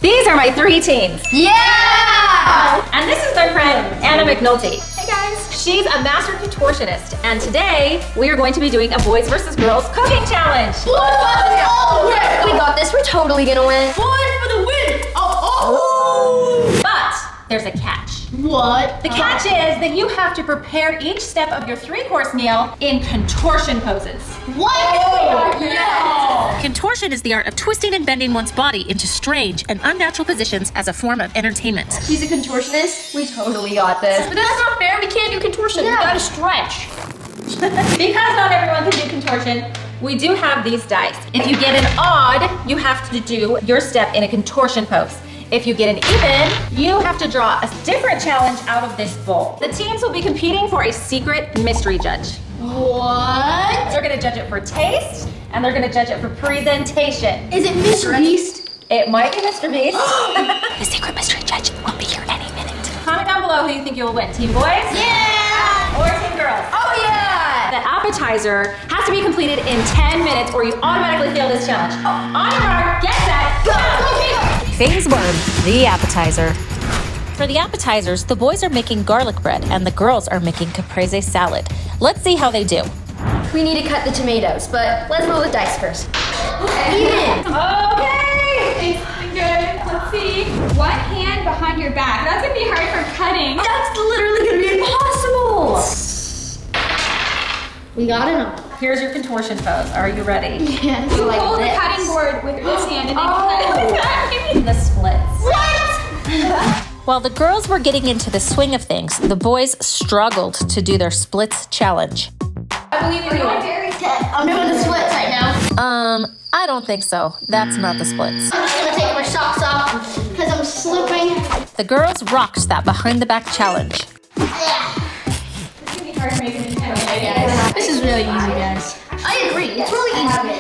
These are my 3 teams. Yeah! And this is my friend, Anna McNulty. Hey guys. She's a master contortionist, and today we are going to be doing a boys versus girls cooking challenge. We got this, we're totally gonna win. Boys for the win! Oh! But there's a catch. What? The catch is that you have to prepare each step of your 3-course meal in contortion poses. What? Oh, no! Contortion is the art of twisting and bending one's body into strange and unnatural positions as a form of entertainment. She's a contortionist, we totally got this. But that's not fair, we can't do contortion. We gotta stretch. Because not everyone can do contortion, we do have these dice. If you get an odd, you have to do your step in a contortion pose. If you get an even, you have to draw a different challenge out of this bowl. The teams will be competing for a secret mystery judge. What? They're gonna judge it for taste, and they're gonna judge it for presentation. Is it Mr. Beast? It might be Mr. Beast. The secret mystery judge will be here any minute. Comment down below who you think you will win. Team boys? Yeah! Or team girls? Oh yeah! The appetizer has to be completed in 10 minutes or you automatically fail this challenge. On your mark, get set, go! Phase 1, the appetizer. For the appetizers, the boys are making garlic bread and the girls are making caprese salad. Let's see how they do. We need to cut the tomatoes, but let's roll the dice first. Okay! Good. Let's see. One hand behind your back. That's gonna be hard for cutting. That's literally gonna be impossible! We got it. Here's your contortion pose. Are you ready? Yes. You Like hold the this. cutting board with this hand and then cut. The splits. While the girls were getting into the swing of things, the boys struggled to do their splits challenge. I believe in you. I'm doing the splits right now. I don't think so. That's not the splits. I'm just gonna take my socks off because I'm slipping. The girls rocked that behind the back challenge. This is really easy, guys. I agree. It's really easy.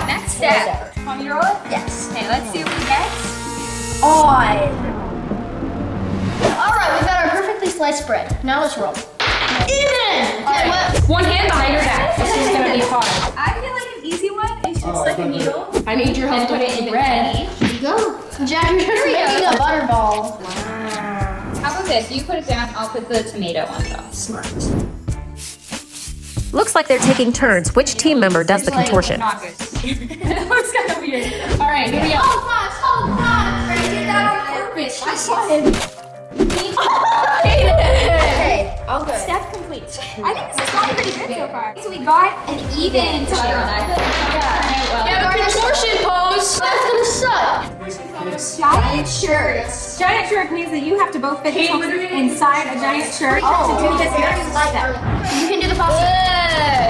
Next step. On your roll? Yes. Okay, let's see what we get. Alright, we've got our perfectly sliced bread. Now let's roll. Even! Okay, what? One hand behind your back. This is gonna be hard. I feel like an easy one is just like a needle. I need your help And put it in the bread. Here you go. Jack, you're just making a butterball. How about this? You put it down, I'll put the tomato on top. Smart. Looks like they're taking turns. Which team member does the contortion? Not good. It looks kind of weird. All right, here we go. Oh God. I did that on purpose. I saw him. Okay, all good. Step complete. I think this is going pretty good so far. So we got an even share. Yeah, the contortion pose. That's gonna suck. Giant shirt. Giant shirt means that you have to both fit inside a giant shirt to do this very step. You can do the pasta.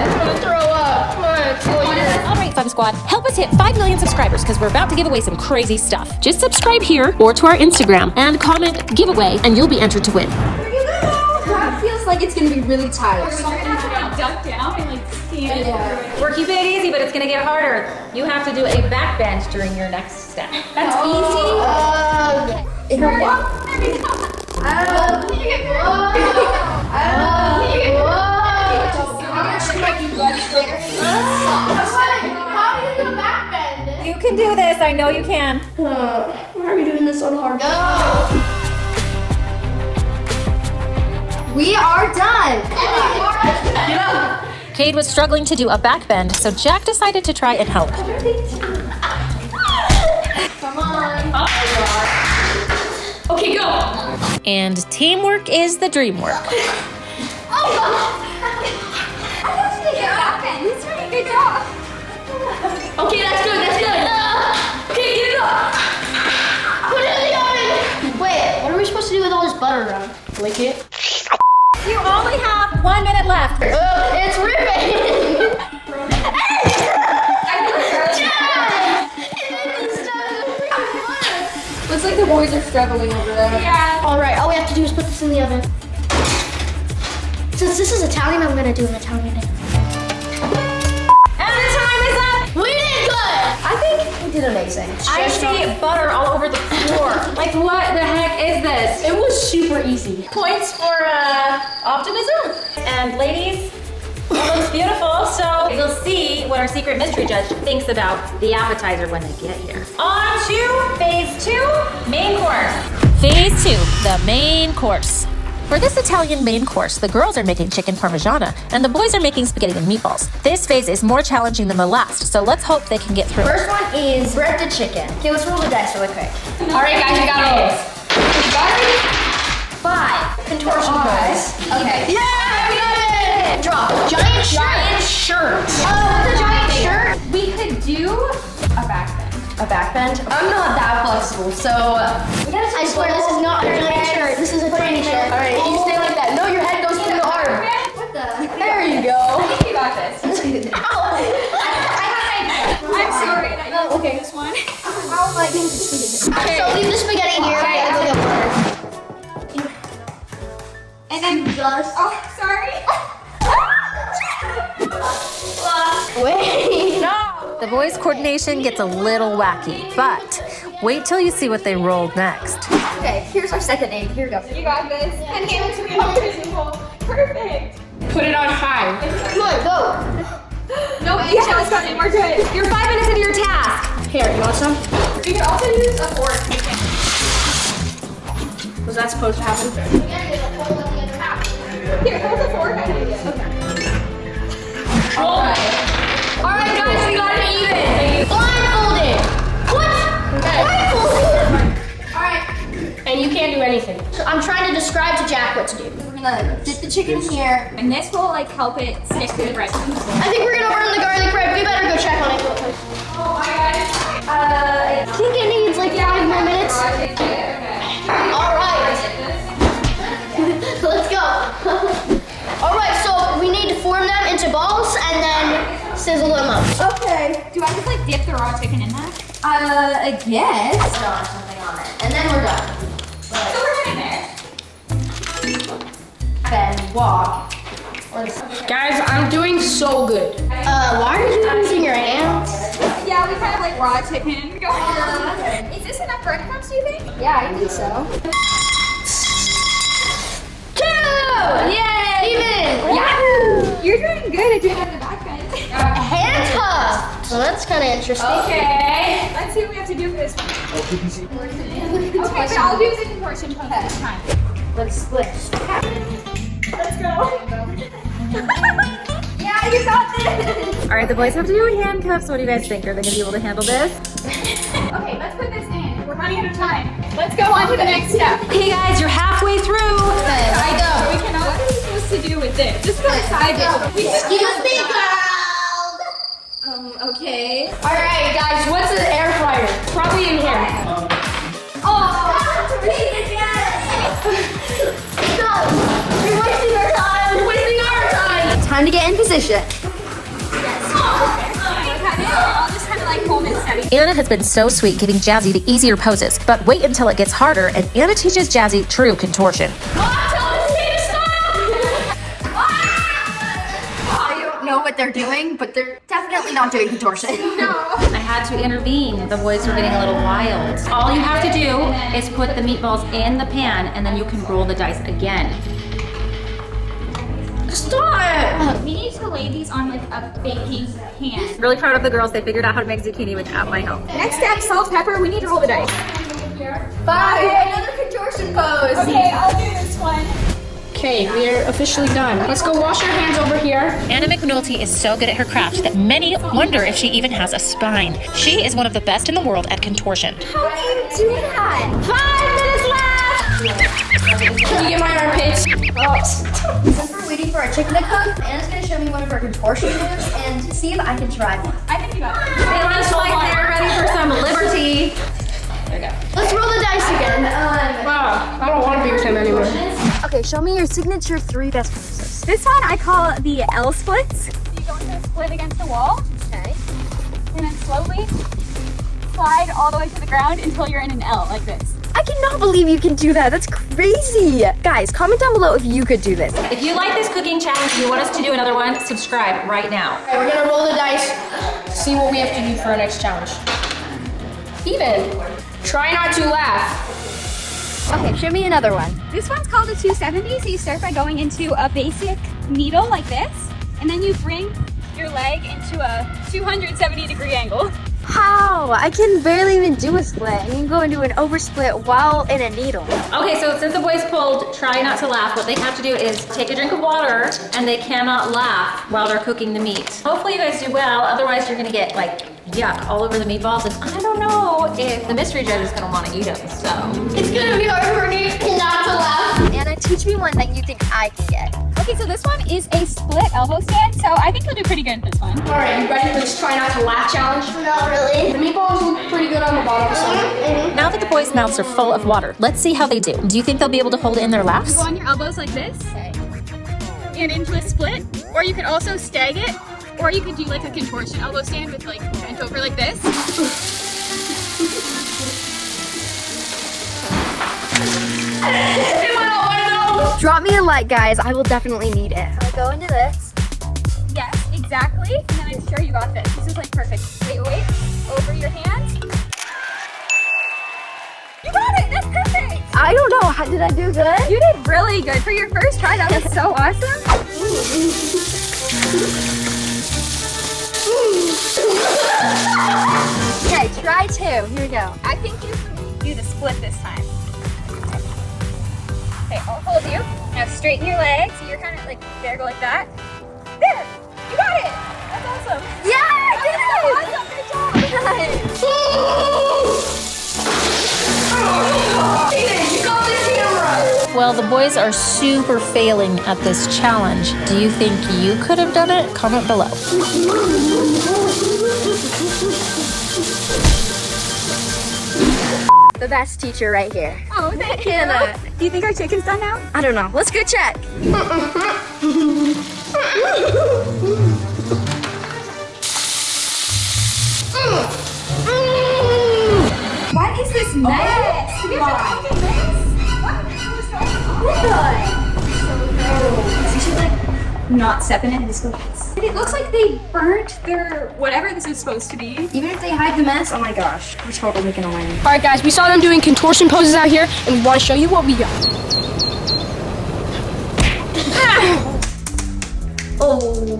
I'm gonna throw up. Come on. All right, Fun Squad, help us hit 5 million subscribers because we're about to give away some crazy stuff. Just subscribe here or to our Instagram and comment giveaway and you'll be entered to win. That feels like it's gonna be really tight. So we're gonna have to duck down and like stand over it. We're keeping it easy, but it's gonna get harder. You have to do a back bend during your next step. That's You can do this. I know you can. Why are we doing this so hard? We are done. Get up. Kade was struggling to do a back bend, so Jack decided to try and help. Come on. Okay, go. And teamwork is the dream work. Oh God. He's doing a good job. Okay, that's good. That's good. Okay, get it up. Put it in the oven. Wait, what are we supposed to do with all this butter around? Lick it. You only have 1 minute left. It's ripping. Looks like the boys are struggling over there. Yeah. All right, all we have to do is put this in the oven. Since this is Italian, I'm gonna do an Italian thing. And the time is up. We did good. I think We did amazing. I see butter all over the floor. Like, what the heck is this? It was super easy. Points for optimism. And ladies, It looks beautiful, so we'll see what our secret mystery judge thinks about the appetizer when they get here. On to phase 2, main course. Phase 2, the main course. For this Italian main course, the girls are making chicken parmigiana and the boys are making spaghetti and meatballs. This phase is more challenging than the last, so let's hope they can get through. First one is breaded chicken. Okay, let's roll the dice really quick. All right, guys, we got it. 5. Contortion pose. Okay. Yeah, we got it! Drop. Giant shirt. Oh, what's a giant shirt? We could do a back bend. A backbend? I'm not that flexible, so... I swear, this is not a giant shirt. This is a tiny shirt. All right, you stay like that. No, your head goes through the arm. What the? There you go. I think you got this. Oh. I'm sorry. Oh, okay. This one. Oh my goodness. So leave the spaghetti here. Okay. And we'll get water. And then oh, sorry. Wait. No. The boys' coordination gets a little wacky, but wait till you see what they rolled next. Okay, here's our second aid. Here we go. You got this. And hands to me. Perfect. Put it on high. Come on, go. No eggshells coming. We're good. You're 5 minutes into your task. Here, you want some? You can also use a fork. Was that supposed to happen? Here, hold the fork. Okay. All right, guys, we got it even. Blindfolded. What? Blindfolded. All right. And you can't do anything. I'm trying to describe to Jack what to do. We're gonna dip the chicken here. And this will like help it stick to the breadcrumbs. I think we're gonna burn the garlic bread. We better go check on it. Oh my god. I think it needs like 5 more minutes. All right. Let's go. All right, so we need to form them into balls and then sizzle them up. Okay. Do I just like dip the raw chicken in that? I guess. Done something on it, and then we're done. So we're getting there. Then walk. Guys, I'm doing so good. Why are you using your hands? Yeah, we kind of like raw chicken going on. Is this enough breadcrumbs, do you think? Yeah, I think so. 2! Yay! Even! Yahoo! You're doing good at doing it on the back end. Handcuffed! Well, that's kind of interesting. Okay. Let's see what we have to do for this one. Okay, but I'll do the contortion pose this time. Let's switch. Let's go. Yeah, you got this. All right, the boys have to do handcuffs. What do you guys think? Are they gonna be able to handle this? Okay, let's put this in. We're running out of time. Let's go on to the next step. Hey guys, you're halfway through. I go. We cannot. What are we supposed to do with this? Just put aside this. Excuse me, girl! Okay. All right, guys, what's an air fryer? Probably in here. We're wasting our time! We're wasting our time! Time to get in position. I'll just kind of like hold it steady. Anna has been so sweet giving Jazzy the easier poses, but wait until it gets harder and Anna teaches Jazzy true contortion. I don't know what they're doing, but they're definitely not doing contortion. I had to intervene. The boys were getting a little wild. All you have to do is put the meatballs in the pan and then you can roll the dice again. Stop! We need to lay these on like a baking pan. Really proud of the girls. They figured out how to make zucchini without my help. Next step, salt, pepper. We need to roll the dice. 5, another contortion pose. Okay, I'll do this one. Okay, we're officially done. Let's go wash our hands over here. Anna McNulty is so good at her craft that many wonder if she even has a spine. She is one of the best in the world at contortion. How do you do that? 5 minutes left! Can you get my armpits? Since we're waiting for our chicken to cook, Anna's gonna show me one of her contortion moves and see if I can try one. I think you got it. They look like they're ready for some liberty. Let's roll the dice again. Wow, I don't want to be with him anymore. Okay, show me your signature 3 best poses. This one I call the L splits. You go into a split against the wall. Okay. And then slowly slide all the way to the ground until you're in an L like this. I cannot believe you can do that. That's crazy. Guys, comment down below if you could do this. If you like this cooking challenge and you want us to do another one, subscribe right now. All right, we're gonna roll the dice, see what we have to do for our next challenge. Even. Try not to laugh. Okay, show me another one. This one's called a 270, so you start by going into a basic needle like this. and then you bring your leg into a 270-degree angle. How? I can barely even do a split. I can go into an oversplit while in a needle. Okay, so since the boys pulled, try not to laugh. What they have to do is take a drink of water, and they cannot laugh while they're cooking the meat. Hopefully you guys do well, otherwise you're gonna get like yuck all over the meatballs, and I don't know if the mystery judge is gonna wanna eat them, so. It's gonna be hard for me not to laugh. Anna, teach me one that you think I can get. Okay, so this one is a split elbow stand, so I think you'll do pretty good in this one. All right, you ready for this try not to laugh challenge? Not really. The meatballs look pretty good on the bottom side. Now that the boys' mouths are full of water, let's see how they do. Do you think they'll be able to hold it in their laughs? Go on your elbows like this, and into a split, or you could also stag it, or you could do like a contortion elbow stand with like bent over like this. Drop me a like, guys. I will definitely need it. I go into this. Yes, exactly. And then I'm sure you got this. This is like perfect. Wait. Over your hands. You got it. That's perfect. I don't know. How did I do good? You did really good for your first try. That was so awesome. Okay, try two. Here we go. I think you can do the split this time. Okay, I'll hold you. Now straighten your legs. So you're kind of like, there, go like that. There! You got it! That's awesome. Yeah, I did it! Awesome, good job! You got the camera! Well, the boys are super failing at this challenge. Do you think you could have done it? Comment below. The best teacher right here. Oh, thank you. Anna. Do you think our chicken's done now? I don't know. Let's go check. What is this mess? You guys are making this? You should like not step in it and just go nuts. It looks like they burnt their whatever this is supposed to be. Even if they hide the mess, oh my gosh, we're totally gonna win. All right, guys, we saw them doing contortion poses out here, and we want to show you what we got. Oh,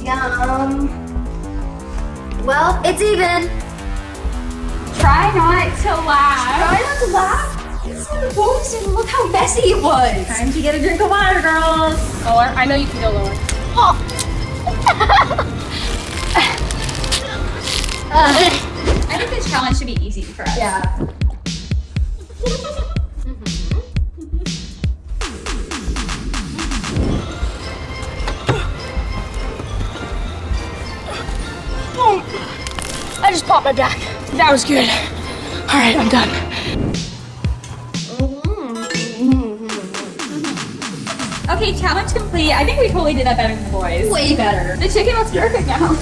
yum. Well, it's even. Try not to laugh. Try not to laugh. It's so gross, and look how messy it was. Time to get a drink of water, girls. Lower? I know you can go lower. I think this challenge should be easy for us. Yeah. I just popped my back. That was good. All right, I'm done. Okay, challenge complete. I think we totally did that better than the boys. Way better. The chicken looks perfect now.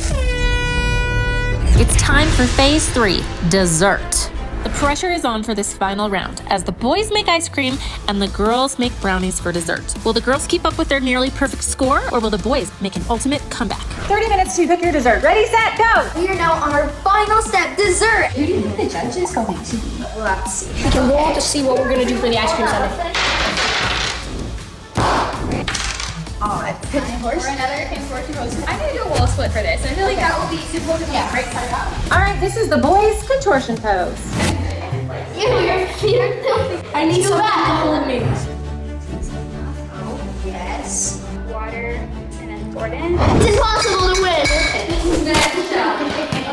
It's time for phase 3, dessert. The pressure is on for this final round as the boys make ice cream and the girls make brownies for dessert. Will the girls keep up with their nearly perfect score, or will the boys make an ultimate comeback? 30 minutes to cook your dessert. Ready, set, go! We are now on our final step, dessert. Who do you think the judges going to be? We'll have to see. We can roll to see what we're gonna do for the ice cream sundae. For another contortion pose. I'm gonna do a wall split for this. I feel like that will be super to get right side up. All right, this is the boys' contortion pose. Your feet are filthy. I need some hold me. Yes. Water and then pour it in. It's impossible to win.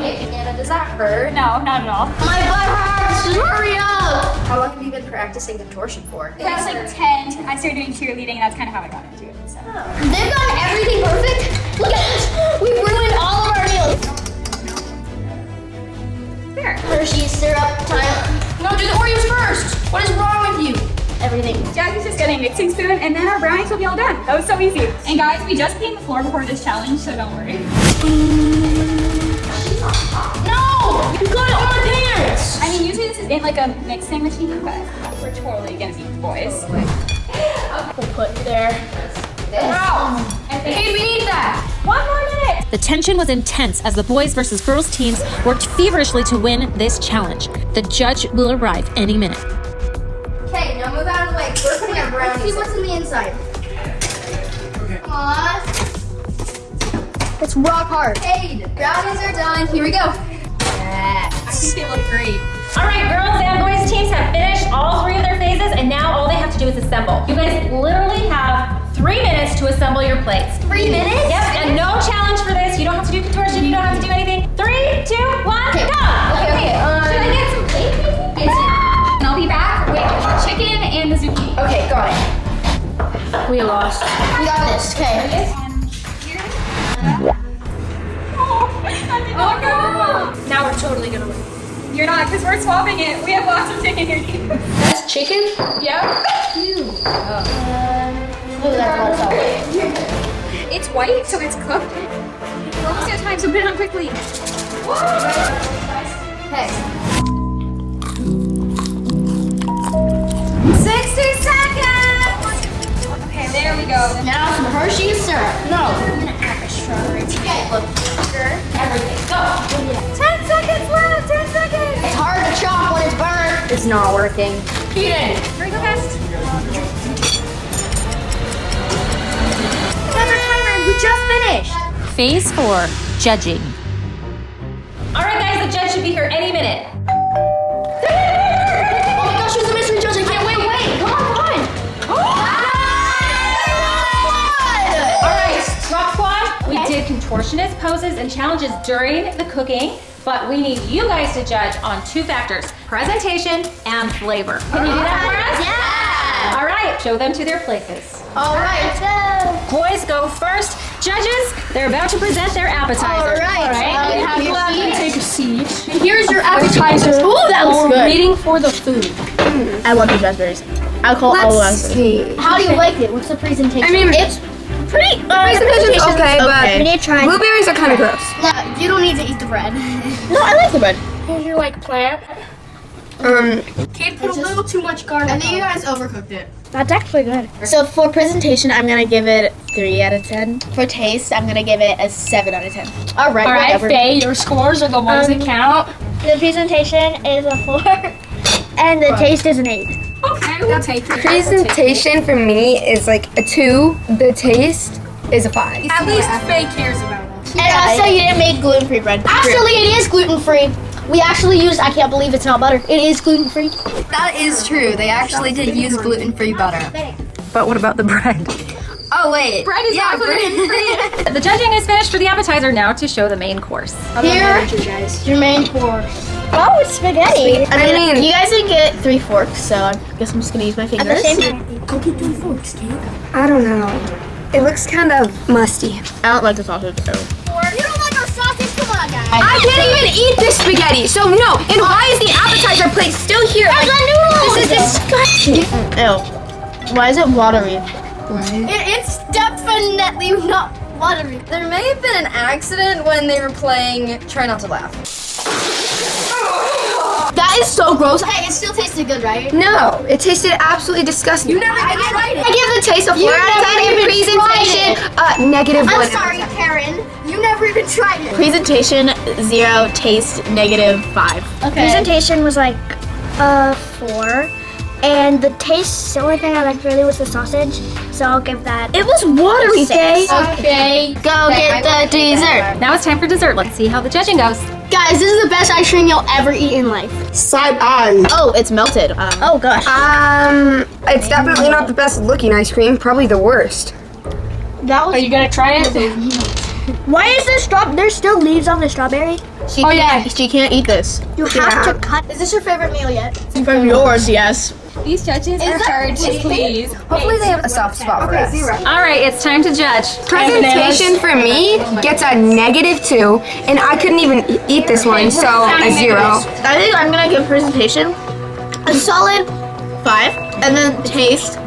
Anna, does that hurt? No, not at all. My butt hurts. Just hurry up. How long have you been practicing contortion for? When I was like 10, I started doing cheerleading, and that's kind of how I got into it. So. They've done everything perfect. Look at this. We've ruined all of our meals. There. Hershey's syrup time. No, do the Oreos first. What is wrong with you? Everything. Jazzy's just getting a mixing spoon, and then our brownies will be all done. That was so easy. And guys, we just cleaned the floor before this challenge, so don't worry. No! You got it on my pants. I mean, usually this is in like a mixing machine, but we're totally gonna beat the boys. We'll put it there. Wow. Hey, we need that. 1 more minute. The tension was intense as the boys versus girls teams worked feverishly to win this challenge. The judge will arrive any minute. Okay, now move out of the way. We're putting our brownies. See what's in the inside. Come on. It's rock hard. Kade, brownies are done. Here we go. I think they look great. All right, girls and boys teams have finished all 3 of their phases, and now all they have to do is assemble. You guys literally have 3 minutes to assemble your plates. 3 minutes? Yep, and no challenge for this. You don't have to do contortion. You don't have to do anything. 3, 2, 1, Okay. go! Okay. Should I get some plates? Yes. And I'll be back with chicken and the zucchini. Okay, got it. We lost. We got this. Okay. Oh no! Now we're totally gonna win. You're not, because we're swapping it. We have lots of chicken here. That's chicken? Yep. Ooh, that's a lot of salt. It's white, so it's cooked. We're almost out of time, so put it on quickly. Okay. 60 seconds! Okay, there we go. Now some Hershey's syrup. No. Everything, go! 10 seconds left! 10 seconds! It's hard to chop when it's burnt. It's not working. Kade. Very go fast. We just finished. Phase 4, judging. All right, guys, the judge should be here any minute. Oh my gosh, she's a mystery judge. I can't wait. Come on. All right, Rock Squad, we did contortionist poses and challenges during the cooking, but we need you guys to judge on 2 factors, presentation and flavor. Can you do that for us? Yeah. All right, show them to their places. All right. Boys go first. Judges, they're about to present their appetizer. All right. Have your seat. Take a seat. Here's your appetizer. Ooh, that looks good. Waiting for the food. I love these raspberries. I'll call all raspberries. How do you like it? What's the presentation? I mean, it's pretty. presentation's okay, but we need to try. blueberries are kind of gross. You don't need to eat the bread. No, I like the bread. Here's your plant. Kade put a little too much garlic. I think you guys overcooked it. That's actually good. So for presentation, I'm gonna give it 3 out of 10. For taste, I'm gonna give it a 7 out of 10. All right. Whatever. Faye, your scores are the ones that count. The presentation is a 4, and the taste is an 8. Okay, we'll take it. Presentation for me is like a 2. The taste is a 5. At least Faye cares about us. And also, you didn't make gluten-free bread. Actually, it is gluten-free. We actually used. I can't believe it's not butter. It is gluten-free. That is true. They actually did use gluten-free butter. But what about the bread? Oh, wait. Bread is not gluten-free. The judging is finished for the appetizer. Now to show the main course. Here, your main course. Oh, it's spaghetti. I mean, You guys didn't get 3 forks, so I guess I'm just gonna use my fingers. At the same time. I don't know. It looks kind of musty. I don't like the sausage, so. You don't like our sausage? Come on, guys. I can't even eat this spaghetti, so no. And why is the appetizer plate still here? Like, this is disgusting. Ew. Why is it watery? It's definitely not buttery. There may have been an accident when they were playing Try Not to Laugh. That is so gross. Hey, it still tasted good, right? No, it tasted absolutely disgusting. You never even tried it. I give the taste a 4 out of 10 and presentation negative 1. I'm sorry, Karen. You never even tried it. Presentation 0, taste -5. Okay. Presentation was like a 4, and the taste, the only thing I liked really was the sausage, so I'll give that. It was watery, Faye. Okay, go get the dessert. Now it's time for dessert. Let's see how the judging goes. Guys, this is the best ice cream you'll ever eat in life. Side eye. Oh, it's melted. Oh gosh. It's definitely not the best looking ice cream. Probably the worst. Are you gonna try it? Why is there there's still leaves on the strawberry? She can't eat this. You have to cut. Is this your favorite meal yet? From yours, yes. These judges are charged, please. Hopefully they have a soft spot for us. All right, it's time to judge. Presentation for me gets a -2, and I couldn't even eat this one, so a 0. I think I'm gonna give presentation a solid 5, and then taste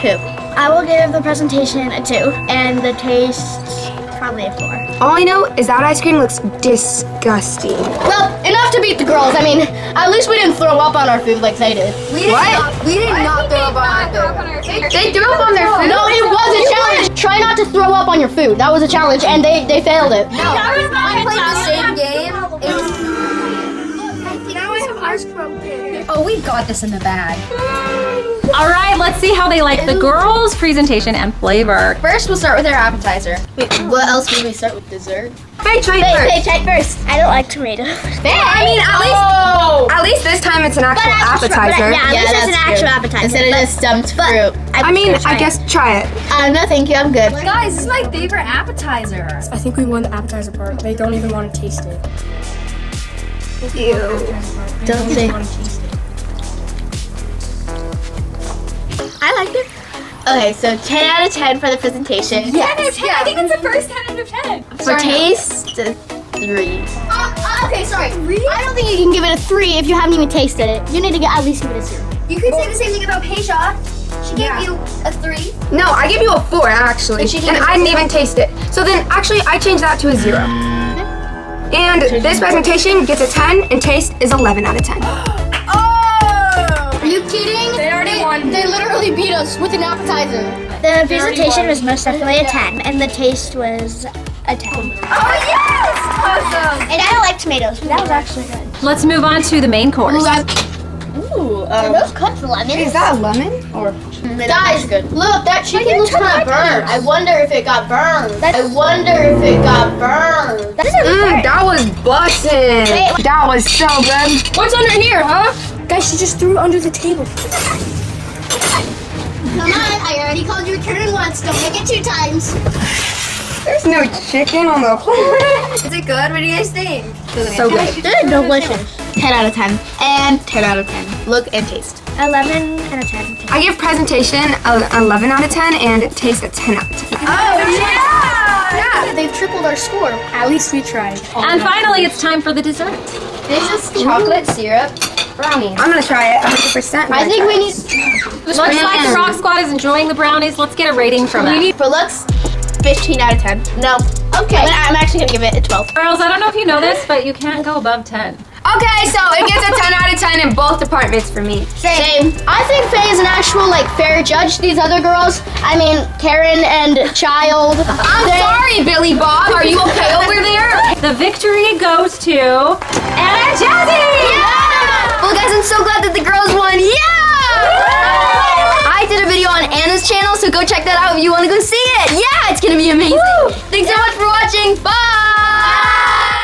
2. I will give the presentation a 2, and the taste probably a 4. All I know is that ice cream looks disgusting. Well, enough to beat the girls. I mean, at least we didn't throw up on our food like they did. We did not throw up on our food. They threw up on their food. No, it was a challenge. Try not to throw up on your food. That was a challenge, and they failed it. No, I played the same game. It was... Now I have ice cream. Oh, we got this in the bag. All right, let's see how they like the girls' presentation and flavor. First, we'll start with our appetizer. Wait, what else would we start with? Dessert? Faye, try it first. Hey, try first. I don't like tomatoes. I mean, at least this time it's an actual appetizer. Yeah, at least it's an actual appetizer. Instead of just stumped fruit. I mean, I guess try it. No, thank you. I'm good. Guys, this is my favorite appetizer. I think we won the appetizer part. They don't even want to taste it. Don't say. I like it. Okay, so 10 out of 10 for the presentation. Yeah, I think it's the first 10 out of 10. For taste, 3. Okay, sorry. I don't think you can give it a 3 if you haven't even tasted it. You need to at least give it a 0. You could say the same thing about Peisha. She gave you a 3. No, I give you a 4 actually, and I didn't even taste it. So then, actually, I changed that to a 0. And this presentation gets a 10, and taste is 11 out of 10. Are you kidding? They already won. They literally beat us with an appetizer. The presentation was most definitely a 10, and the taste was a 10. Oh, yes! Awesome. And I don't like tomatoes, but that was actually good. Let's move on to the main course. Are those cooked lemons? Is that a lemon? Guys, look, that chicken looks kind of burned. I wonder if it got burned. That is That was bussin'. That was so good. What's under here, huh? Guys, she just threw it under the table. Come on, I already called your turn once. Don't make it 2 times. There's no chicken on the floor. Is it good? What do you guys think? so good. They're delicious. 10 out of 10. And 10 out of 10. Look and taste. 11 and a 10. I give presentation an 11 out of 10 and taste a 10 out of 10. Oh, yeah! They've tripled our score. At least we tried. And finally, it's time for the dessert. This is chocolate syrup brownies. I'm gonna try it 100%. I think we need, Looks like the Rock Squad is enjoying the brownies. Let's get a rating from them. for looks, 15 out of 10. No. Okay. I'm actually gonna give it a 12. Girls, I don't know if you know this, but you can't go above 10. Okay, so it gets a 10 out of 10 in both departments for me. Same. I think Faye is an actual fair judge. These other girls, I mean Karen and Child. I'm sorry, Billy Bob. Are you okay over there? The victory goes to Anna and Jazzy! Yeah! Well, guys, I'm so glad that the girls won. Yeah! I did a video on Anna's channel, so go check that out if you want to go see it. Yeah, it's gonna be amazing. Thanks so much for watching. Bye!